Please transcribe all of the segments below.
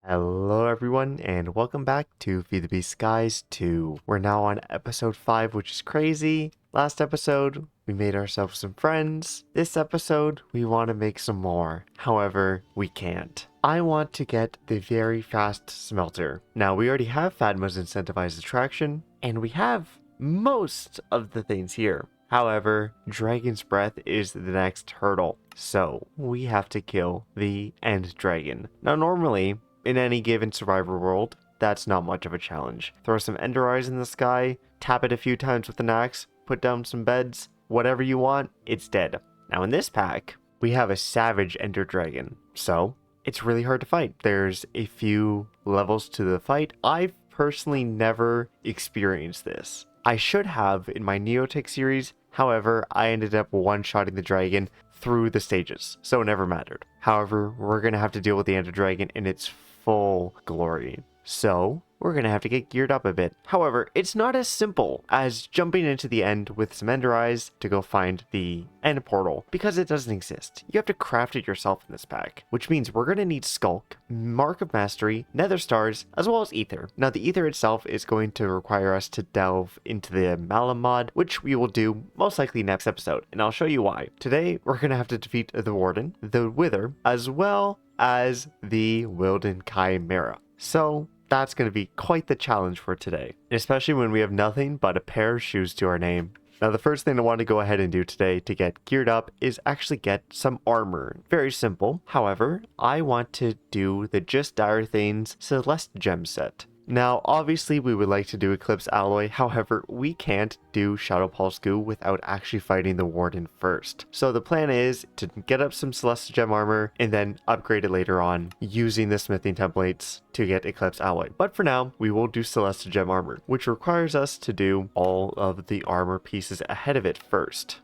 Hello everyone and welcome back to FTB Skies 2. We're now on episode 5, which is crazy. Last episode, we made ourselves some friends. This episode, we want to make some more. However, we can't. I want to get the very fast smelter. Now, we already have Fatma's incentivized attraction, and we have most of the things here. However, Dragon's Breath is the next hurdle. So, we have to kill the End Dragon. Now, normally, in any given survivor world, that's not much of a challenge. Throw some ender eyes in the sky, tap it a few times with an axe, put down some beds, whatever you want, it's dead. Now in this pack, we have a savage ender dragon, so it's really hard to fight. There's a few levels to the fight. I've personally never experienced this. I should have in my Neotech series, however, I ended up one-shotting the dragon through the stages, so it never mattered. However, we're gonna have to deal with the ender dragon in its full glory. So, we're gonna have to get geared up a bit. However, it's not as simple as jumping into the end with some ender eyes to go find the end portal, because it doesn't exist. You have to craft it yourself in this pack, which means we're gonna need Skulk, Mark of Mastery, Nether Stars, as well as Ether. Now, the Ether itself is going to require us to delve into the Malum mod, which we will do most likely next episode, and I'll show you why. Today, we're gonna have to defeat the Warden, the Wither, as well as the Wilden Chimera. So, that's going to be quite the challenge for today, especially when we have nothing but a pair of shoes to our name. Now, the first thing I want to go ahead and do today to get geared up is actually get some armor. Very simple. However, I want to do the Just Dire Things Celeste gem set. Now, obviously, we would like to do Eclipse Alloy, however, we can't do Shadow Pulse Goo without actually fighting the Warden first. So the plan is to get up some Celeste Gem armor and then upgrade it later on using the smithing templates to get Eclipse Alloy. But for now, we will do Celeste Gem armor, which requires us to do all of the armor pieces ahead of it first.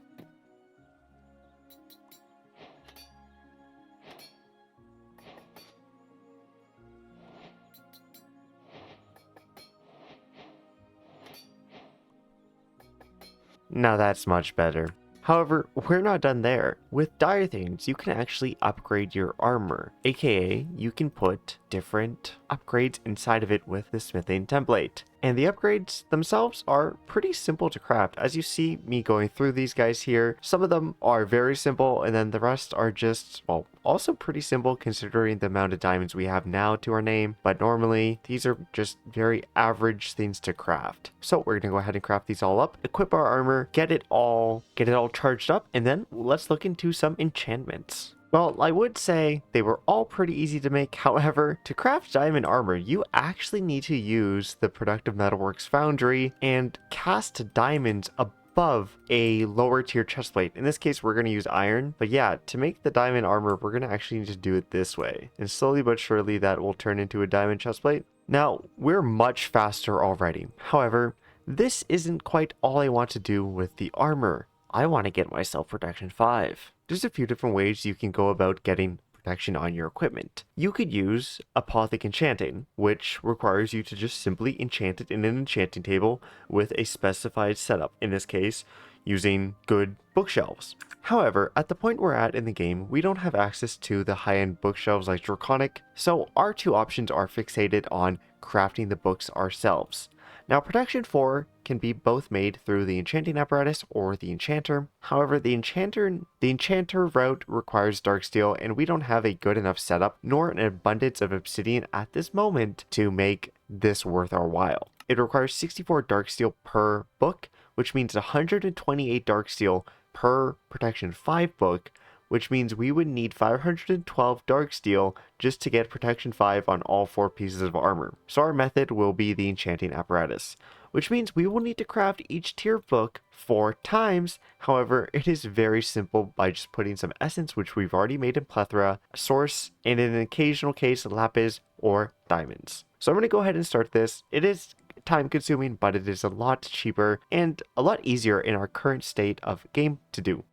Now that's much better. However, we're not done there. With Dire Things, you can actually upgrade your armor, aka you can put different upgrades inside of it with the smithing template. And the upgrades themselves are pretty simple to craft. As you see me going through these guys here, some of them are very simple and then the rest are just, well, also pretty simple considering the amount of diamonds we have now to our name. But normally, these are just very average things to craft. So we're gonna go ahead and craft these all up, equip our armor, get it all charged up, and then let's look into some enchantments. Well, I would say they were all pretty easy to make. However, to craft diamond armor, you actually need to use the Productive Metalworks Foundry and cast diamonds above a lower tier chestplate. In this case, we're going to use iron. But yeah, to make the diamond armor, we're going to actually need to do it this way. And slowly but surely, that will turn into a diamond chestplate. Now, we're much faster already. However, this isn't quite all I want to do with the armor. I want to get myself protection 5. There's a few different ways you can go about getting protection on your equipment. You could use episodic enchanting, which requires you to just simply enchant it in an enchanting table with a specified setup, in this case, using good bookshelves. However, at the point we're at in the game, we don't have access to the high-end bookshelves like Draconic, so our two options are fixated on crafting the books ourselves. Now, Protection 4 can be both made through the enchanting apparatus or the enchanter. However, the enchanter route requires darksteel, and we don't have a good enough setup nor an abundance of obsidian at this moment to make this worth our while. It requires 64 darksteel per book, which means 128 darksteel per Protection 5 book, which means we would need 512 darksteel just to get Protection 5 on all 4 pieces of armor. So our method will be the enchanting apparatus, which means we will need to craft each tier book 4 times. However, it is very simple by just putting some essence, which we've already made in plethora, a source, and in an occasional case, lapis or diamonds. So I'm going to go ahead and start this. It is time consuming, but it is a lot cheaper and a lot easier in our current state of game to do.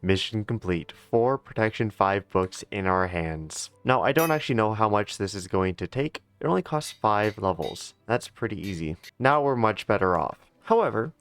mission complete. 4 protection 5 books in our hands. Now, I don't actually know how much this is going to take. It only costs 5 levels. That's pretty easy. Now we're much better off. However,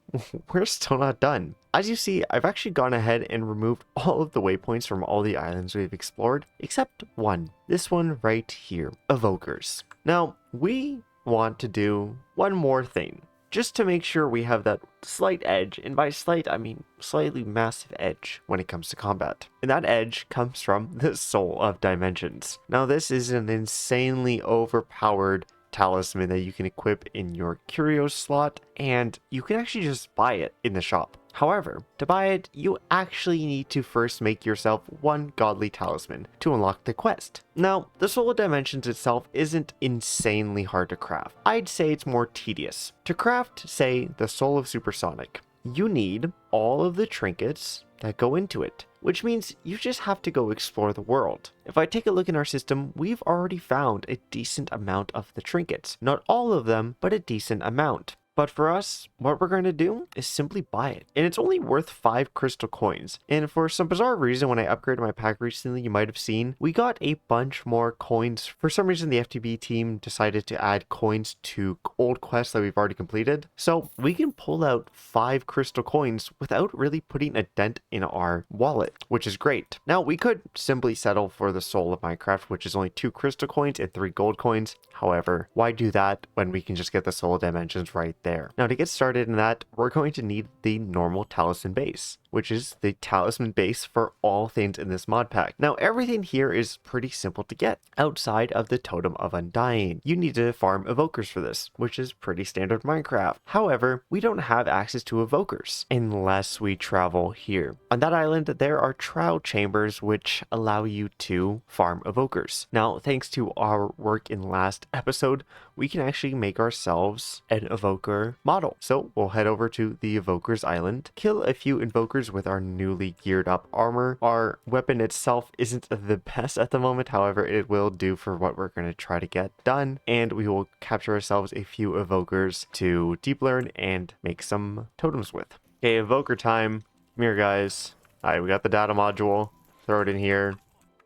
we're still not done. As you see, I've actually gone ahead and removed all of the waypoints from all the islands we've explored, except one. This one right here, Evokers. Now, we want to do one more thing, just to make sure we have that slight edge, and by slight, I mean slightly massive edge when it comes to combat. And that edge comes from the Soul of Dimensions. Now, this is an insanely overpowered talisman that you can equip in your curio slot, and you can actually just buy it in the shop. However, to buy it, you actually need to first make yourself one godly talisman to unlock the quest. Now, the Soul of Dimensions itself isn't insanely hard to craft. I'd say it's more tedious. To craft, say, the Soul of Supersonic, you need all of the trinkets that go into it, which means you just have to go explore the world. If I take a look in our system, we've already found a decent amount of the trinkets. Not all of them, but a decent amount. But for us, what we're going to do is simply buy it. And it's only worth 5 crystal coins. And for some bizarre reason, when I upgraded my pack recently, you might have seen, we got a bunch more coins. For some reason, the FTB team decided to add coins to old quests that we've already completed. So we can pull out 5 crystal coins without really putting a dent in our wallet, which is great. Now, we could simply settle for the Soul of Minecraft, which is only 2 crystal coins and 3 gold coins. However, why do that when we can just get the Soul of Dimensions right there? Now, to get started in that, we're going to need the normal talisman base, which is the talisman base for all things in this mod pack. Now, everything here is pretty simple to get outside of the Totem of Undying. You need to farm evokers for this, which is pretty standard Minecraft. However, we don't have access to evokers unless we travel here. On that island, there are trial chambers which allow you to farm evokers. Now, thanks to our work in last episode, we can actually make ourselves an evoker model. So we'll head over to the Evokers Island, kill a few invokers with our newly geared up armor. Our weapon itself isn't the best at the moment, however, it will do for what we're going to try to get done. And we will capture ourselves a few evokers to deep learn and make some totems with. Okay, evoker time. Come here, guys. Alright, we got the data module. Throw it in here.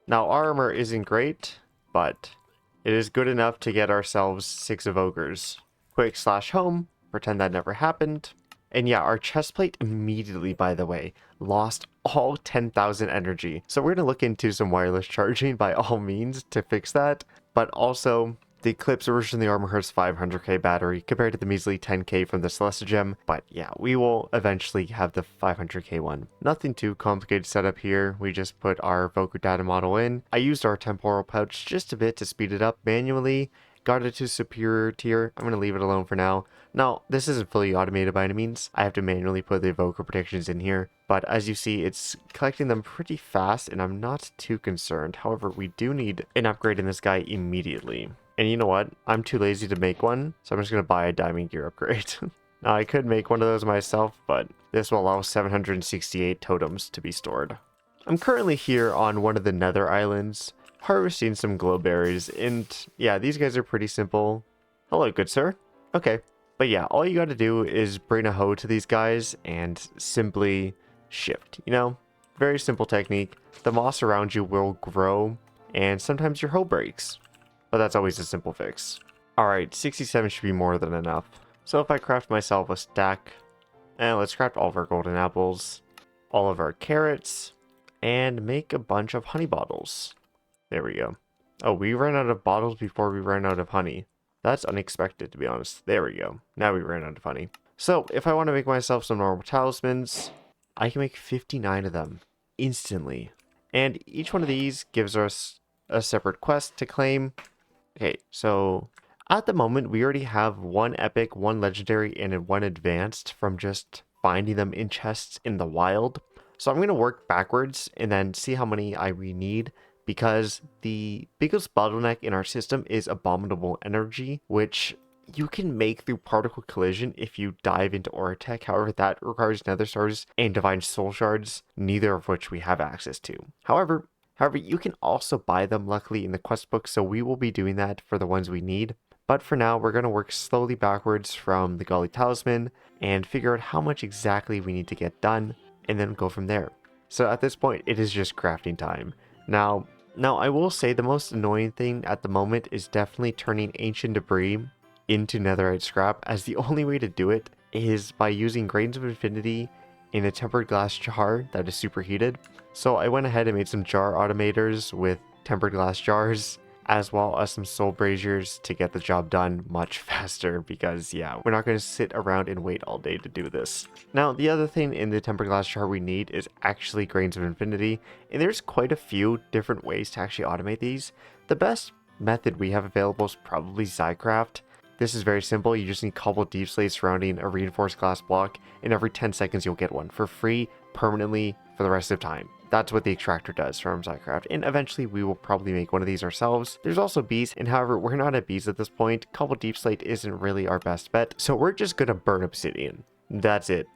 Now, armor isn't great, but it is good enough to get ourselves 6 evokers. Quick slash home, pretend that never happened. And yeah, our chest plate immediately, by the way, lost all 10,000 energy. So we're going to look into some wireless charging by all means to fix that. But also, the Eclipse version of the armor has 500k battery compared to the measly 10k from the Celestia gem. But yeah, we will eventually have the 500k one. Nothing too complicated setup here. We just put our evoker data model in. I used our temporal pouch just a bit to speed it up manually. Got it to superior tier. I'm going to leave it alone for now. Now, this isn't fully automated by any means. I have to manually put the evoker protections in here. But as you see, it's collecting them pretty fast and I'm not too concerned. However, we do need an upgrade in this guy immediately. And you know what? I'm too lazy to make one, so I'm just going to buy a diamond gear upgrade. Now, I could make one of those myself, but this will allow 768 totems to be stored. I'm currently here on one of the nether islands, harvesting some glowberries, and yeah, these guys are pretty simple. Hello, good sir. Okay, but yeah, all you got to do is bring a hoe to these guys and simply shift, you know? Very simple technique. The moss around you will grow, and sometimes your hoe breaks. But that's always a simple fix. Alright, 67 should be more than enough. So if I craft myself a stack, and let's craft all of our golden apples, all of our carrots, and make a bunch of honey bottles. There we go. Oh, we ran out of bottles before we ran out of honey. That's unexpected, to be honest. There we go. Now we ran out of honey. So if I want to make myself some normal talismans, I can make 59 of them instantly. And each one of these gives us a separate quest to claim. Okay, so at the moment, we already have 1 epic, 1 legendary, and 1 advanced from just finding them in chests in the wild. So I'm going to work backwards and then see how many we need, because the biggest bottleneck in our system is abominable energy, which you can make through particle collision if you dive into aura tech. However, that requires nether stars and divine soul shards, neither of which we have access to. However, you can also buy them luckily in the quest book, so we will be doing that for the ones we need. But for now, we're going to work slowly backwards from the Golly Talisman and figure out how much exactly we need to get done, and then go from there. So at this point, it is just crafting time. Now I will say the most annoying thing at the moment is definitely turning ancient debris into netherite scrap, as the only way to do it is by using grains of infinity in a tempered glass jar that is superheated. So I went ahead and made some jar automators with tempered glass jars, as well as some soul braziers to get the job done much faster, because yeah, we're not going to sit around and wait all day to do this. Now, the other thing in the tempered glass jar we need is actually grains of infinity, and there's quite a few different ways to actually automate these. The best method we have available is probably Zycraft. This is very simple. You just need cobbled deep slate surrounding a reinforced glass block, and every 10 seconds you'll get one for free permanently for the rest of time. That's what the extractor does from Zycraft, and eventually we will probably make one of these ourselves. There's also bees, and however, we're not at bees at this point. Cobbled deep slate isn't really our best bet, so we're just gonna burn obsidian. That's it.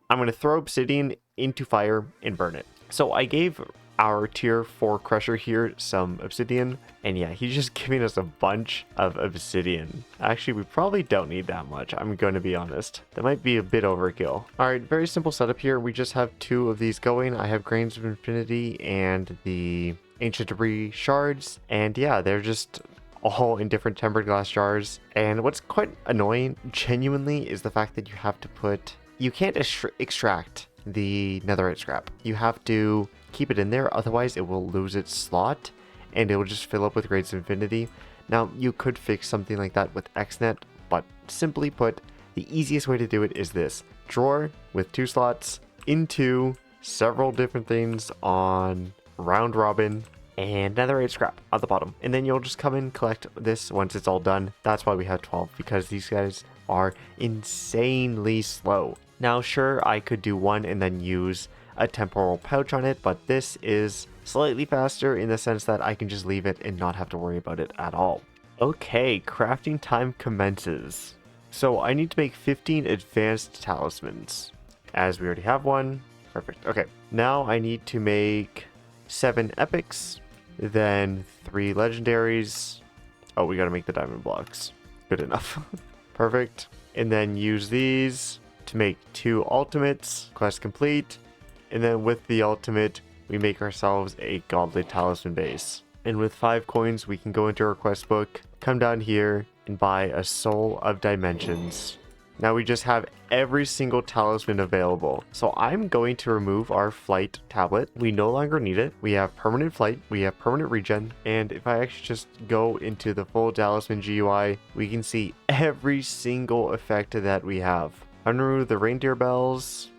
I'm gonna throw obsidian into fire and burn it. So I gave our tier 4 crusher here some obsidian, and yeah, he's just giving us a bunch of obsidian. Actually, we probably don't need that much, I'm going to be honest. That might be a bit overkill. Alright, very simple setup here. We just have 2 of these going. I have grains of infinity and the ancient debris shards, and yeah, they're just all in different tempered glass jars. And what's quite annoying genuinely is the fact that you can't extract the netherite scrap. You have to keep it in there, otherwise it will lose its slot and it will just fill up with grains of infinity. Now, you could fix something like that with XNet, but simply put, the easiest way to do it is this: drawer with 2 slots into several different things on round robin and netherite scrap at the bottom, and then you'll just come and collect this once it's all done. That's why we have 12, because these guys are insanely slow. Now sure, I could do 1 and then use a temporal pouch on it, but this is slightly faster in the sense that I can just leave it and not have to worry about it at all. Okay, crafting time commences. So I need to make 15 advanced talismans, as we already have one. Perfect. Okay, now I need to make 7 epics, then 3 legendaries. Oh, we gotta make the diamond blocks. Good enough. Perfect. And then use these to make 2 ultimates. Quest complete. And then with the ultimate, we make ourselves a godly talisman base. And with 5 coins, we can go into our quest book, come down here, and buy a Soul of Dimensions. Now we just have every single talisman available. So I'm going to remove our flight tablet. We no longer need it. We have permanent flight, we have permanent regen, and if I actually just go into the full talisman GUI, we can see every single effect that we have. Unremove the reindeer bells,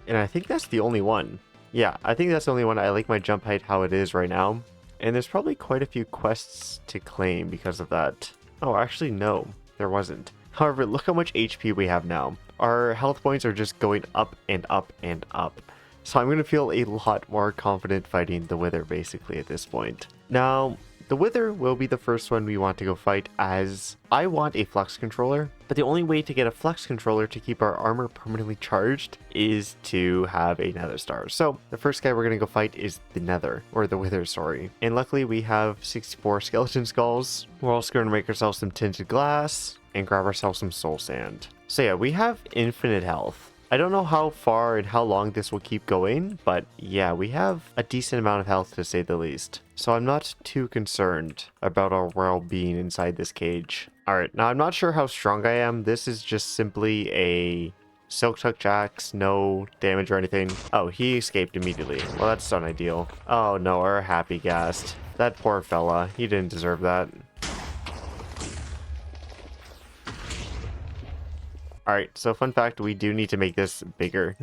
and I think that's the only one. Yeah, I think that's the only one. I like my jump height how it is right now. And there's probably quite a few quests to claim because of that. Oh, actually no, there wasn't. However, look how much HP we have now. Our health points are just going up and up and up. So I'm going to feel a lot more confident fighting the Wither basically at this point. Now, the Wither will be the first one we want to go fight, as I want a flux controller, but the only way to get a flux controller to keep our armor permanently charged is to have a nether star. So the first guy we're going to go fight is the nether, or the Wither, sorry. And luckily we have 64 skeleton skulls. We're also going to make ourselves some tinted glass and grab ourselves some soul sand. So yeah, we have infinite health. I don't know how far and how long this will keep going, but yeah, we have a decent amount of health to say the least. So I'm not too concerned about our well-being inside this cage. Alright, now I'm not sure how strong I am. This is just simply a silk touch axe, no damage or anything. Oh, he escaped immediately. Well, that's not ideal. Oh no, our happy ghast. That poor fella, he didn't deserve that. Alright, so fun fact, we do need to make this bigger.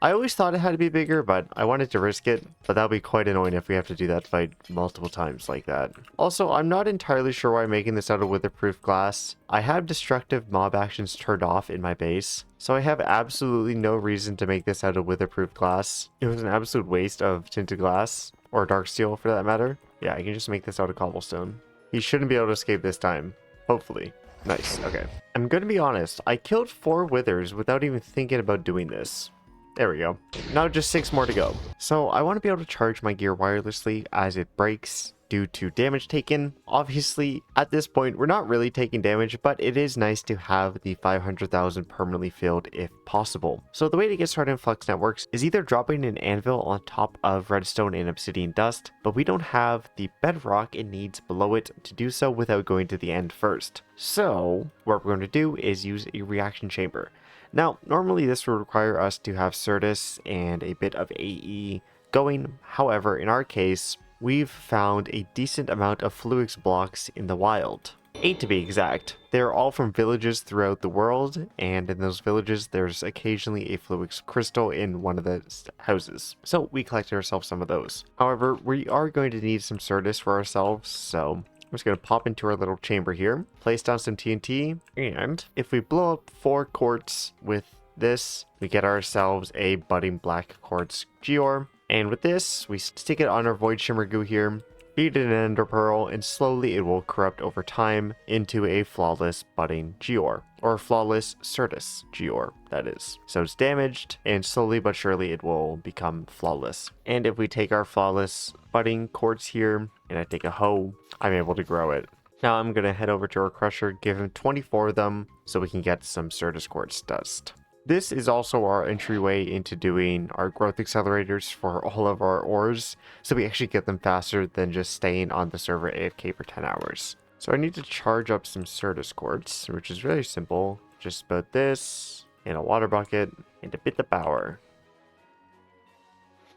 I always thought it had to be bigger, but I wanted to risk it. But that'll be quite annoying if we have to do that fight multiple times like that. Also, I'm not entirely sure why I'm making this out of witherproof glass. I have destructive mob actions turned off in my base, so I have absolutely no reason to make this out of witherproof glass. It was an absolute waste of tinted glass, or dark steel for that matter. Yeah, I can just make this out of cobblestone. He shouldn't be able to escape this time. Hopefully. Nice, okay. I'm gonna be honest, I killed 4 withers without even thinking about doing this. There we go. Now just 6 more to go. So I want to be able to charge my gear wirelessly as it breaks due to damage taken. Obviously, at this point, we're not really taking damage, but it is nice to have the 500,000 permanently filled if possible. So the way to get started in Flux Networks is either dropping an anvil on top of redstone and obsidian dust, but we don't have the bedrock it needs below it to do so without going to the end first. So what we're going to do is use a reaction chamber. Now, normally this would require us to have Certus and a bit of AE going. However, in our case, we've found a decent amount of Fluix blocks in the wild. 8 to be exact. They're all from villages throughout the world, and in those villages there's occasionally a Fluix crystal in one of the houses. So we collected ourselves some of those. However, we are going to need some Certus for ourselves, so I'm just going to pop into our little chamber here, place down some TNT, and if we blow up 4 quartz with this, we get ourselves a budding black quartz geode. And with this, we stick it on our void shimmer goo here, feed it an ender pearl, and slowly it will corrupt over time into a flawless budding geode, or flawless Certus geode, that is. So it's damaged, and slowly but surely it will become flawless. And if we take our flawless budding quartz here, and I take a hoe, I'm able to grow it. Now I'm going to head over to our crusher, give him 24 of them, so we can get some Certus quartz dust. This is also our entryway into doing our growth accelerators for all of our ores, so we actually get them faster than just staying on the server AFK for 10 hours. So I need to charge up some Certus quartz, which is really simple. Just about this, and a water bucket, and a bit of power.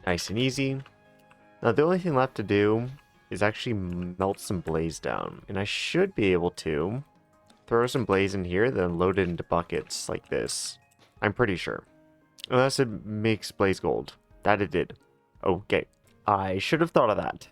Nice and easy. Now the only thing left to do is actually melt some blaze down, and I should be able to throw some blaze in here, then load it into buckets like this. I'm pretty sure. Unless it makes blaze gold. That it did. Okay. I should have thought of that.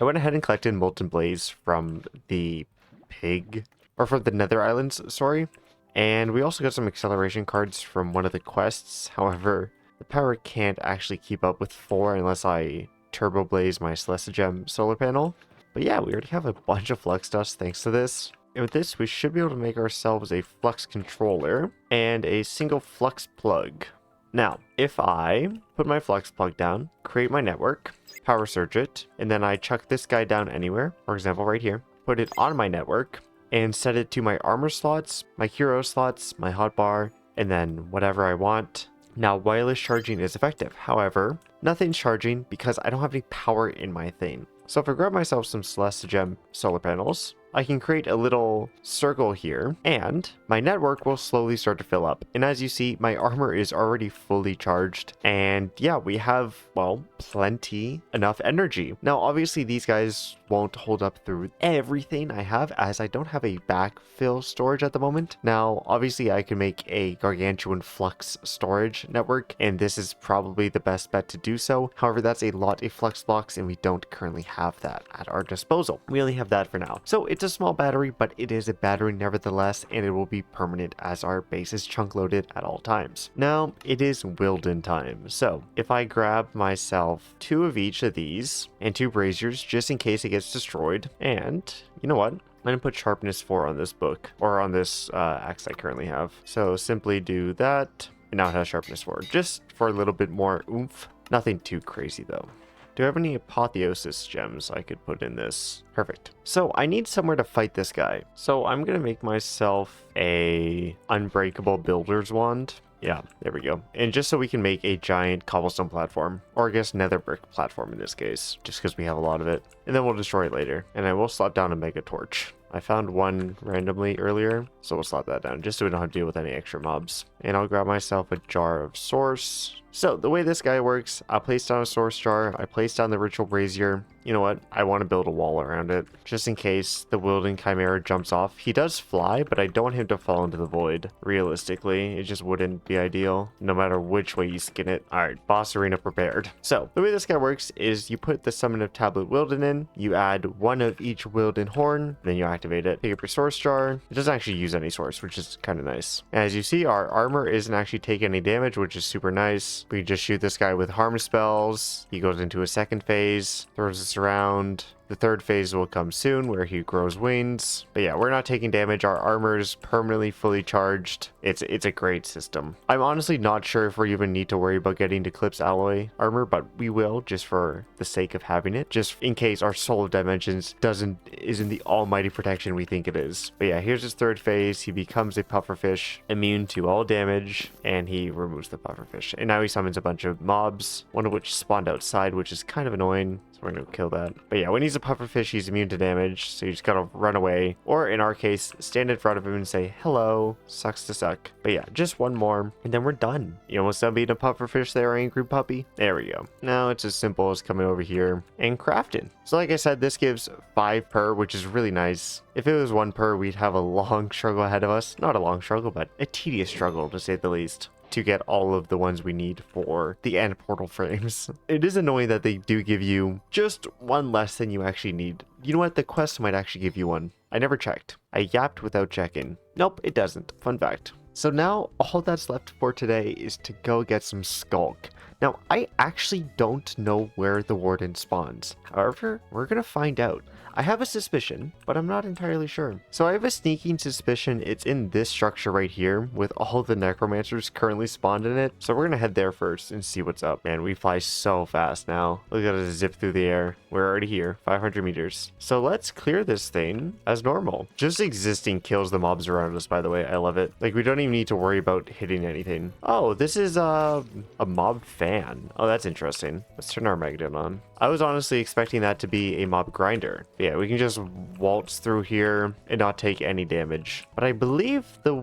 I went ahead and collected molten blaze from the pig. Or from the nether islands, sorry. And we also got some acceleration cards from one of the quests. However, the power can't actually keep up with 4 unless I turbo blaze my Celestigem solar panel. But yeah, we already have a bunch of flux dust thanks to this. And with this, we should be able to make ourselves a flux controller and a single flux plug. Now, if I put my flux plug down, create my network, power surge it, and then I chuck this guy down anywhere, for example right here, put it on my network, and set it to my armor slots, my hero slots, my hotbar, and then whatever I want. Now, wireless charging is effective. However, nothing's charging because I don't have any power in my thing. So if I grab myself some Celestigem solar panels, I can create a little circle here, and my network will slowly start to fill up. And as you see, my armor is already fully charged. And yeah, we have, well, plenty enough energy. Now, obviously, these guys won't hold up through everything I have, as I don't have a backfill storage at the moment. Now, obviously, I can make a gargantuan flux storage network, and this is probably the best bet to do so. However, that's a lot of flux blocks, and we don't currently have that at our disposal. We only have that for now. So it's a small battery, but it is a battery nevertheless, and it will be permanent as our base is chunk loaded at all times. Now, it is Wilden time. So if I grab myself 2 of each of these and 2 braziers, just in case it gets destroyed, and you know what? I'm going to put sharpness 4 on this book, or on this axe I currently have. So simply do that, and now it has sharpness 4, just for a little bit more oomph. Nothing too crazy though. Do I have any apotheosis gems I could put in this? Perfect. So I need somewhere to fight this guy. So I'm going to make myself a unbreakable builder's wand. Yeah, there we go. And just so we can make a giant cobblestone platform, or I guess nether brick platform in this case, just because we have a lot of it. And then we'll destroy it later. And I will slot down a mega torch. I found one randomly earlier, so we'll slot that down just so we don't have to deal with any extra mobs. And I'll grab myself a jar of source. So the way this guy works, I'll place down a source jar, I place down the ritual brazier. You know what? I want to build a wall around it, just in case the Wilden Chimera jumps off. He does fly, but I don't want him to fall into the void. Realistically, it just wouldn't be ideal, no matter which way you skin it. Alright, boss arena prepared. So, the way this guy works is you put the summon of tablet Wilden in, you add 1 of each Wilden horn, then you activate it. Pick up your source jar. It doesn't actually use any source, which is kind of nice. And as you see, our armor isn't actually taking any damage, which is super nice. We just shoot this guy with harm spells. He goes into a second phase, throws us around, The third phase will come soon where he grows wings. But yeah, we're not taking damage. Our armor is permanently fully charged. It's a great system. I'm honestly not sure if we even need to worry about getting Eclipse alloy armor, but we will just for the sake of having it, just in case our Soul of Dimensions isn't the almighty protection we think it is. But yeah, here's his third phase. He becomes a pufferfish, immune to all damage, and he removes the pufferfish. And now he summons a bunch of mobs, one of which spawned outside, which is kind of annoying. So we're gonna kill that. But yeah, when he's a pufferfish, he's immune to damage, so you just gotta run away. Or in our case, stand in front of him and say, hello, sucks to suck. But yeah, just one more, and then we're done. You almost done being a pufferfish there, angry puppy? There we go. Now it's as simple as coming over here and crafting. So like I said, this gives 5 per, which is really nice. If it was 1 per, we'd have a long struggle ahead of us. Not a long struggle, but a tedious struggle, to say the least, to get all of the ones we need for the end portal frames. It is annoying that they do give you just one less than you actually need. You know what? The quest might actually give you one. I never checked. I yapped without checking. Nope, it doesn't. Fun fact. So now all that's left for today is to go get some Skulk. Now, I actually don't know where the Warden spawns. However, we're gonna find out. I have a suspicion, but I'm not entirely sure. So I have a sneaking suspicion it's in this structure right here with all the necromancers currently spawned in it. So we're gonna head there first and see what's up. Man, we fly so fast now. Look at us zip through the air. We're already here, 500 meters. So let's clear this thing as normal. Just existing kills the mobs around us, by the way. I love it. Like, we don't even need to worry about hitting anything. Oh, this is a mob fan. Oh, that's interesting. Let's turn our magnet on. I was honestly expecting that to be a mob grinder. Yeah, we can just waltz through here and not take any damage. But I believe the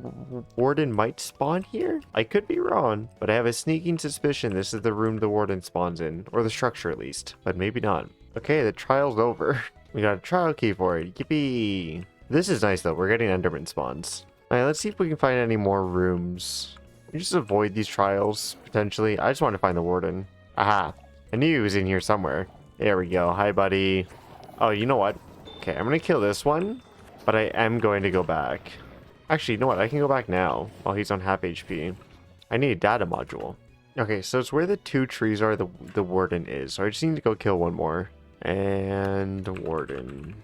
Warden might spawn here? I could be wrong, but I have a sneaking suspicion this is the room the Warden spawns in, or the structure at least, but maybe not. Okay, the trial's over. We got a trial key for it. Yippee! This is nice though, we're getting Enderman spawns. Alright, let's see if we can find any more rooms. We just avoid these trials, potentially. I just want to find the Warden. Aha! I knew he was in here somewhere. There we go. Hi, buddy. Oh, you know what? Okay, I'm gonna kill this one, but I am going to go back. Actually, you know what? I can go back now while he's on half HP. I need a data module. Okay, so it's where the 2 trees are the Warden is. So I just need to go kill one more. And Warden.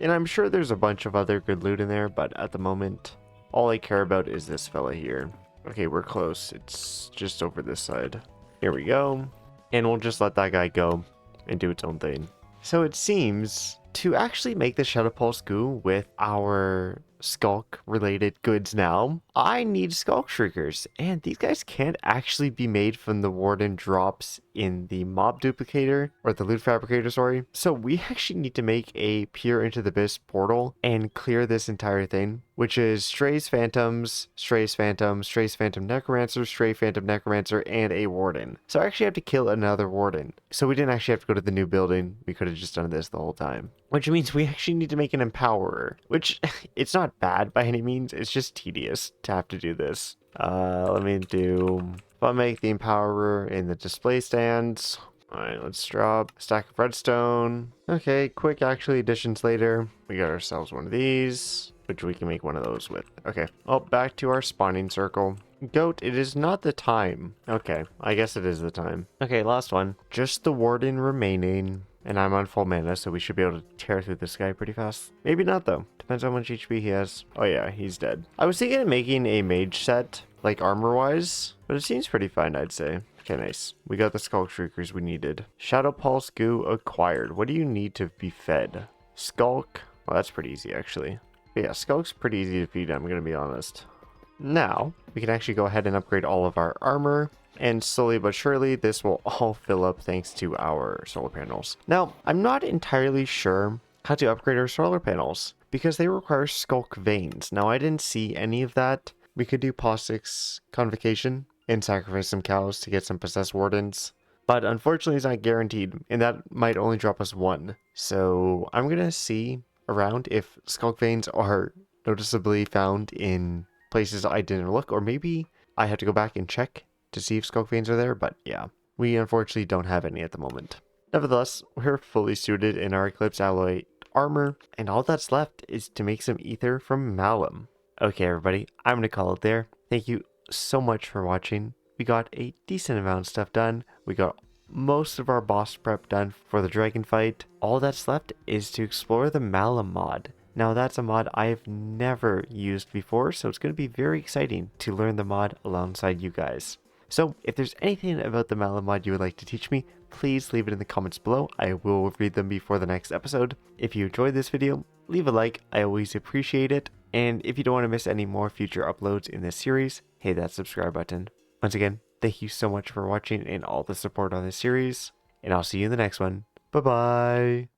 And I'm sure there's a bunch of other good loot in there, but at the moment, all I care about is this fella here. Okay, we're close. It's just over this side. Here we go. And we'll just let that guy go and do its own thing. So it seems to actually make the Shadow Pulse goo with our Skulk related goods now, I need Skulk Shriekers, and these guys can't actually be made from the Warden drops in the mob duplicator, or the loot fabricator, sorry. So we actually need to make a Peer into the Abyss portal and clear this entire thing, which is Strays Phantoms, Strays Phantom, Strays Phantom Necromancer, Stray Phantom Necromancer, and a Warden. So I actually have to kill another Warden. So we didn't actually have to go to the new building, we could have just done this the whole time. Which means we actually need to make an Empowerer, which it's not bad by any means, it's just tedious to have to do this. Let me do... If I make the Empowerer in the display stands. Alright, let's drop a stack of redstone. Okay, quick actually additions later. We got ourselves one of these, which we can make one of those with. Okay, oh, back to our spawning circle. Goat, it is not the time. Okay, I guess it is the time. Okay, last one. Just the Warden remaining. And I'm on full mana, so we should be able to tear through this guy pretty fast. Maybe not, though. Depends on how much HP he has. Oh, yeah, he's dead. I was thinking of making a mage set, like armor-wise, but it seems pretty fine, I'd say. Okay, nice. We got the Skulk Shriekers we needed. Shadow Pulse goo acquired. What do you need to be fed? Skulk. Well, that's pretty easy, actually. But yeah, Skulk's pretty easy to feed, I'm gonna be honest. Now, we can actually go ahead and upgrade all of our armor. And slowly but surely, this will all fill up thanks to our solar panels. Now, I'm not entirely sure how to upgrade our solar panels because they require Skulk veins. Now, I didn't see any of that. We could do Possix Convocation and sacrifice some cows to get some possessed wardens. But unfortunately, it's not guaranteed, and that might only drop us 1. So I'm going to see around if Skulk veins are noticeably found in places I didn't look, or maybe I have to go back and check to see if Skulk veins are there, but yeah, we unfortunately don't have any at the moment. Nevertheless, we're fully suited in our Eclipse alloy armor, and all that's left is to make some ether from Malum. Okay, everybody, I'm gonna call it there. Thank you so much for watching. We got a decent amount of stuff done. We got most of our boss prep done for the dragon fight. All that's left is to explore the Malum mod. Now that's a mod I've never used before, so it's going to be very exciting to learn the mod alongside you guys. So if there's anything about the Malum mod you would like to teach me, please leave it in the comments below. I will read them before the next episode. If you enjoyed this video, leave a like, I always appreciate it. And if you don't want to miss any more future uploads in this series, hit that subscribe button. Once again, thank you so much for watching and all the support on this series, and I'll see you in the next one. Bye bye!